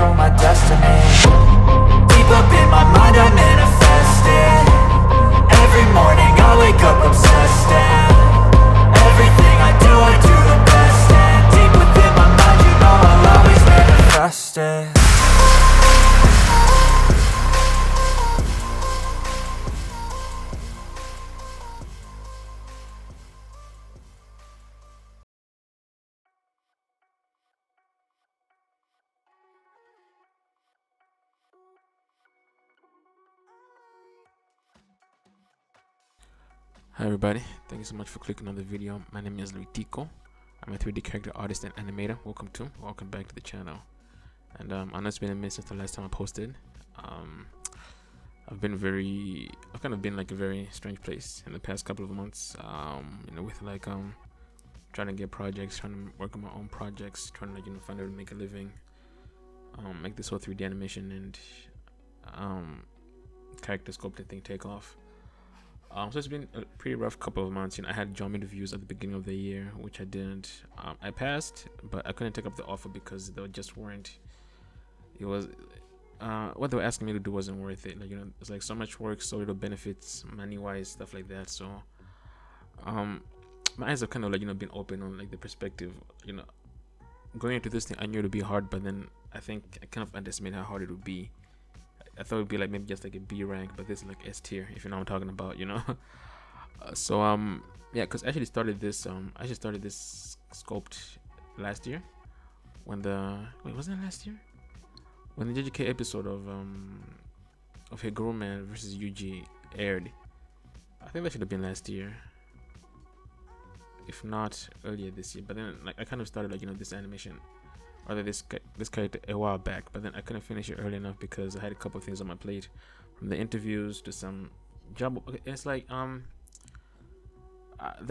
control my destiny. Deep up in my mind I manifest it. Every morning I wake up obsessed, and everything I do the best. And deep within my mind, you know I'll always manifest it. Hi everybody, thank you so much for clicking on the video. My name is Luitico. I'm a 3D character artist and animator. Welcome back to the channel. And I know it's been a minute since the last time I posted. I've kind of been like a very strange place in the past couple of months. With like trying to get projects, trying to work on my own projects, trying to find out how to make a living, make this whole 3D animation and character sculpting thing take off. So it's been a pretty rough couple of months. I had job interviews at the beginning of the year, which I didn't. I passed, but I couldn't take up the offer because they just weren't. It was what they were asking me to do wasn't worth it. It's like so much work, so little benefits, money-wise, stuff like that. So, my eyes have kind of been open on the perspective. Going into this thing, I knew it would be hard, but then I think I kind of underestimated how hard it would be. I thought it would be maybe just a B rank, but this is S tier, if you know what I'm talking about, yeah, because I actually started this sculpt last year when wasn't it last year when the JJK episode of Higuruma versus Yuji aired. I think that should have been last year, if not earlier this year. But then I kind of started this animation, or this character, a while back, but then I couldn't finish it early enough because I had a couple of things on my plate, from the interviews to some job. It's they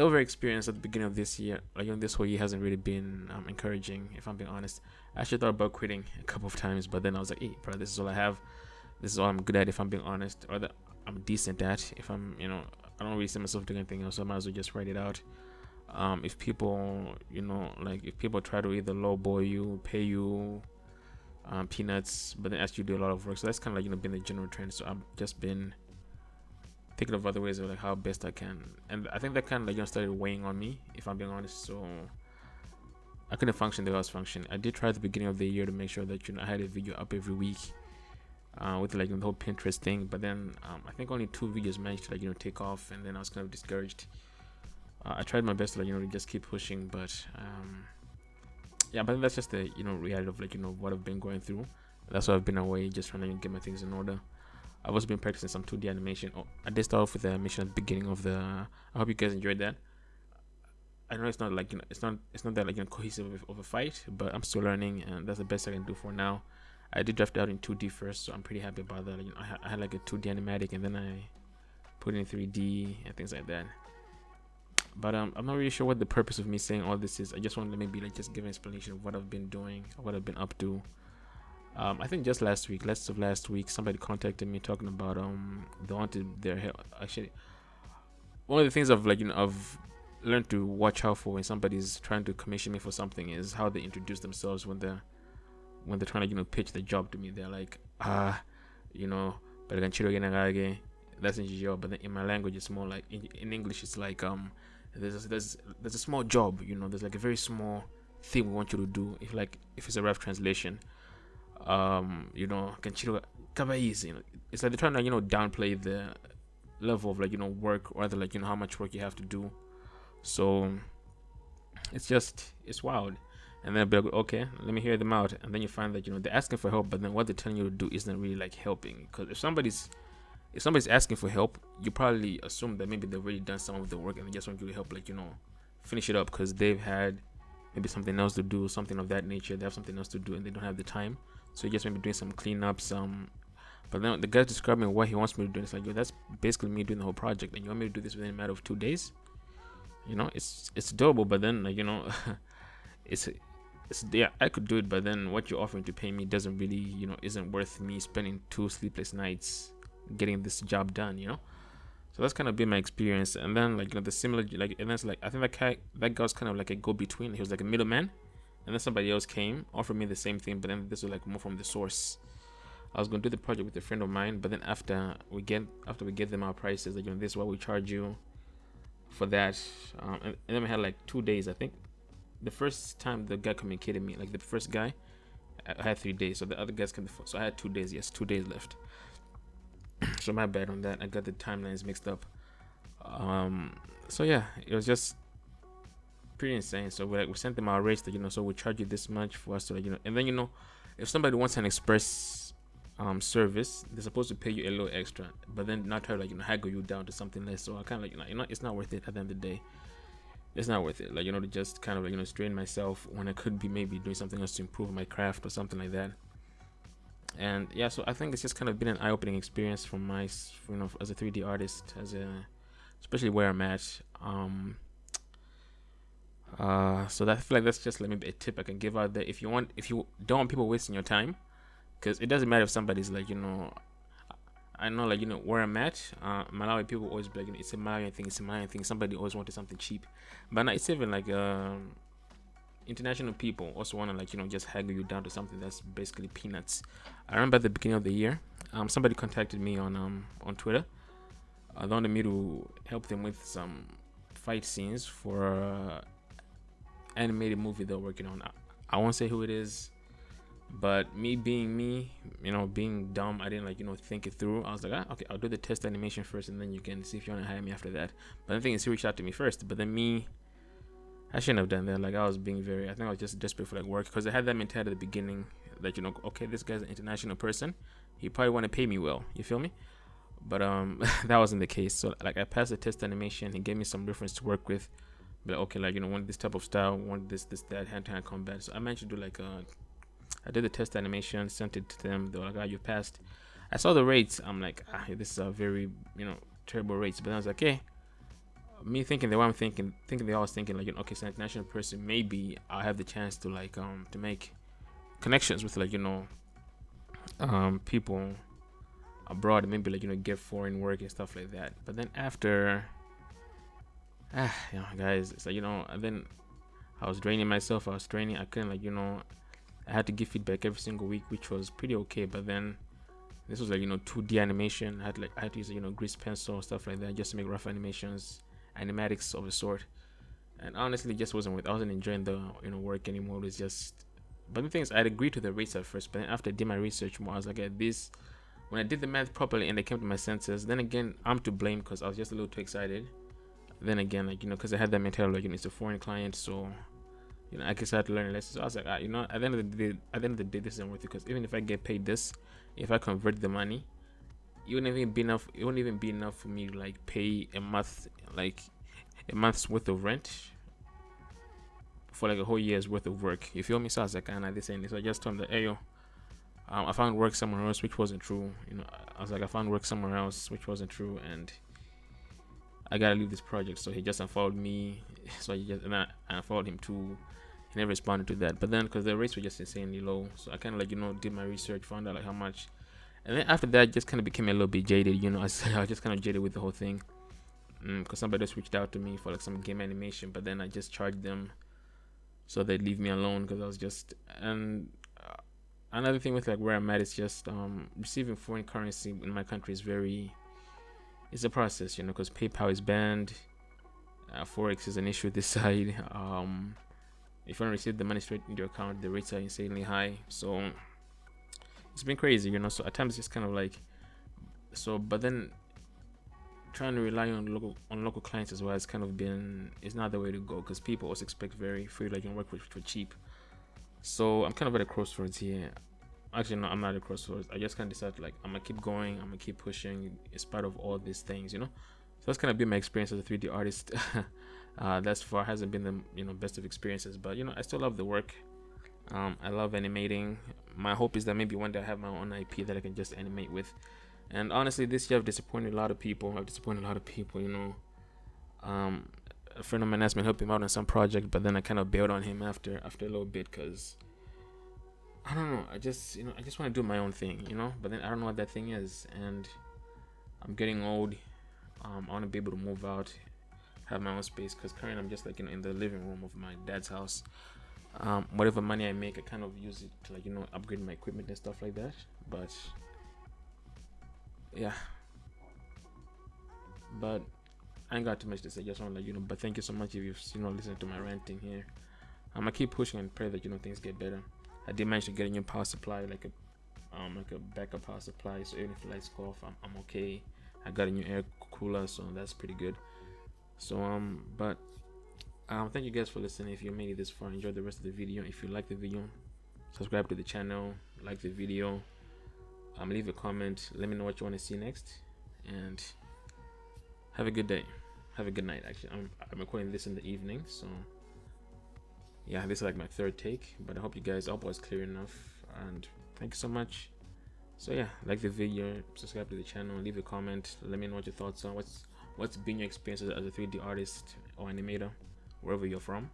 were very experienced at the beginning of this year. This whole year hasn't really been encouraging, if I'm being honest. I actually thought about quitting a couple of times, but then I was like, hey bro, this is all I have, this is all I'm good at, if I'm being honest, or that I'm decent at. If I'm I don't really see myself doing anything else, so I might as well just write it out. If people if people try to either lowball you, pay you peanuts, but then ask you to do a lot of work, so that's kind of been the general trend. So I've just been thinking of other ways of how best I can, and I think that kind of started weighing on me, if I'm being honest. So I couldn't function the way I was functioning. I did try at the beginning of the year to make sure that I had a video up every week, with the whole Pinterest thing, but then I think only 2 videos managed to take off, and then I was kind of discouraged. I tried my best to just keep pushing, but yeah, but that's just the reality of what I've been going through. That's why I've been away, just trying to get my things in order. I've also been practicing some 2D animation. I did start off with the animation at the beginning of the. I hope you guys enjoyed that. I know it's not it's not that cohesive of a fight, but I'm still learning, and that's the best I can do for now. I did draft it out in 2D first, so I'm pretty happy about that. I had a 2D animatic, and then I put it in 3D and things like that. But I'm not really sure what the purpose of me saying all this is. I just wanted to maybe just give an explanation of what I've been doing, what I've been up to. I think just last week, somebody contacted me talking about they wanted their help. Actually, one of the things I've I've learned to watch out for when somebody's trying to commission me for something is how they introduce themselves when they're trying to pitch the job to me. They're like, but that's in your, but then in my language it's more like in English it's like there's a small job, there's a very small thing we want you to do, if it's a rough translation. Kanchiro kawaii's, it's like they're trying to downplay the level of work, or rather how much work you have to do. So it's wild. And then I'll be like, okay, let me hear them out, and then you find that they're asking for help, but then what they're telling you to do isn't really helping. Because if somebody's asking for help, you probably assume that maybe they've already done some of the work and they just want you to help finish it up, because they've had maybe something else to do, something of that nature. They have something else to do and they don't have the time, so you just maybe doing some cleanups. But then the guy's describing what he wants me to do, and it's like, yo, that's basically me doing the whole project, and you want me to do this within a matter of 2 days? It's doable, but then yeah, I could do it, but then what you're offering to pay me doesn't really isn't worth me spending 2 sleepless nights getting this job done. So that's kind of been my experience. And then the similar and that's I think that guy was kind of like a go-between. He was like a middleman, and then somebody else came, offered me the same thing, but then this was like more from the source. I was going to do the project with a friend of mine, but then after we get them our prices, like, this is what we charge you for that. And then we had like 2 days. I think the first time the guy communicated me, like the first guy, I had 3 days, so the other guys came before, so I had 2 days. Yes, 2 days left. So my bad on that. I got the timelines mixed up. So yeah, it was just pretty insane. So we sent them our rates that, so we charge you this much for us to, like, and then, if somebody wants an express service, they're supposed to pay you a little extra, but then not try to, like, haggle you down to something less. So I kind of, like, it's not worth it at the end of the day. It's not worth it, like, to just kind of, like, strain myself when I could be maybe doing something else to improve my craft or something like that. And yeah, so I think it's just kind of been an eye-opening experience from my, as a 3D artist, especially where I'm at. So that, I feel like that's just maybe a tip I can give out there. If you don't want people wasting your time, because it doesn't matter if somebody's like, I know, like, where I'm at, Malawi people always be like, it's a Malawian thing, somebody always wanted something cheap. But now it's even like international people also want to, like, just haggle you down to something that's basically peanuts. I remember at the beginning of the year, somebody contacted me on Twitter. They wanted me to help them with some fight scenes for animated movie they're working on. I won't say who it is, but me being me, being dumb, I didn't, like, think it through. I was like, okay, I'll do the test animation first, and then you can see if you want to hire me after that. But the thing is, he reached out to me first, but then I shouldn't have done that. Like, I was being I think I was just desperate for, like, work, because I had that mentality at the beginning that, okay, this guy's an international person, he probably want to pay me well, you feel me? But that wasn't the case. So, like, I passed the test animation, he gave me some reference to work with, but okay, like, want this type of style, want this, that, hand-to-hand combat. So I managed to do, like, I did the test animation, sent it to them. They were like, you passed. I saw the rates. I'm like, this is a very, terrible rates. But I was like, hey, me thinking the way I'm thinking they always thinking, like, okay, so an international person, maybe I'll have the chance to, like, to make connections with, like, people abroad, and maybe, like, get foreign work and stuff like that. But then after, guys, it's like, and then I was draining myself. I couldn't, like, I had to give feedback every single week, which was pretty okay. But then this was like, 2D animation. I had to use, grease pencil, stuff like that, just to make rough animations, animatics of a sort. And honestly, it just wasn't I wasn't enjoying the, work anymore. It was just, but the thing is, I'd agreed to the rates at first, but then after I did my research more, I was like, this, when I did the math properly and I came to my senses, then again, I'm to blame, because I was just a little too excited. Then again, like, because I had that mentality, like, it's a foreign client, so, I guess I had to learn a lesson. So I was like, at the end of the day, this isn't worth it, because even if I get paid this, if I convert the money, it wouldn't even be enough for me to, like, pay a month's worth of rent for, like, a whole year's worth of work. You feel me? So I was like, this ain't it. So I just told him that, hey, yo, I found work somewhere else, which wasn't true. I was like, I found work somewhere else, which wasn't true, and I gotta leave this project. So he just unfollowed me. So and I unfollowed him too. He never responded to that. But then, because the rates were just insanely low, so I kind of, like, did my research, found out, like, how much. And then after that, just kind of became a little bit jaded. I was just kind of jaded with the whole thing, because somebody just reached out to me for, like, some game animation, but then I just charged them so they'd leave me alone, because I was just. And another thing with, like, where I'm at is just receiving foreign currency in my country is it's a process, because PayPal is banned, Forex is an issue this side. If you want to receive the money straight into your account, the rates are insanely high. So it's been crazy, so at times it's just kind of like, but then trying to rely on local clients as well has kind of been, it's not the way to go, because people also expect very free, like, work for cheap. So I'm kind of at a crossroads here. Actually, no, I'm not at a crossroads. I just kind of decided, like, I'm gonna keep going, I'm gonna keep pushing in spite of all these things, So that's kind of been my experience as a 3D artist. Thus far hasn't been the best of experiences, but I still love the work. I love animating. My hope is that maybe one day I have my own IP that I can just animate with. And honestly, this year I've disappointed a lot of people. A friend of mine asked me to help him out on some project, but then I kind of bailed on him after a little bit, because I don't know. I just want to do my own thing, But then I don't know what that thing is, and I'm getting old. I want to be able to move out, have my own space, because currently I'm just, like, in the living room of my dad's house. Whatever money I make, I kind of use it to, like, you know, upgrade my equipment and stuff like that. But yeah, but I ain't got too much to say. Just want to let you know. But thank you so much if you've, you know, listened to my ranting here. I'm gonna keep pushing and pray that, you know, things get better. I did manage to get a new power supply, like a backup power supply, so even if the lights go off, I'm okay. I got a new air cooler, so that's pretty good. So but thank you guys for listening. If you made it this far, enjoy the rest of the video. If you like the video, subscribe to the channel, like the video, leave a comment, let me know what you want to see next, and have a good day. Have a good night. Actually, I'm recording this in the evening, so yeah, this is like my third take, but I hope I hope it was clear enough, and thank you so much. So yeah, like the video, subscribe to the channel, leave a comment, let me know what your thoughts are. What's been your experience as a 3D artist or animator, wherever you're from,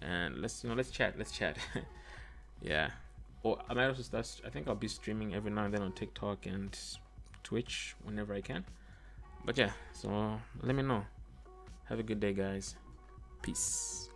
and let's chat. Yeah. Or I might also start, I think I'll be streaming every now and then on TikTok and Twitch whenever I can. But yeah, so let me know. Have a good day, guys. Peace.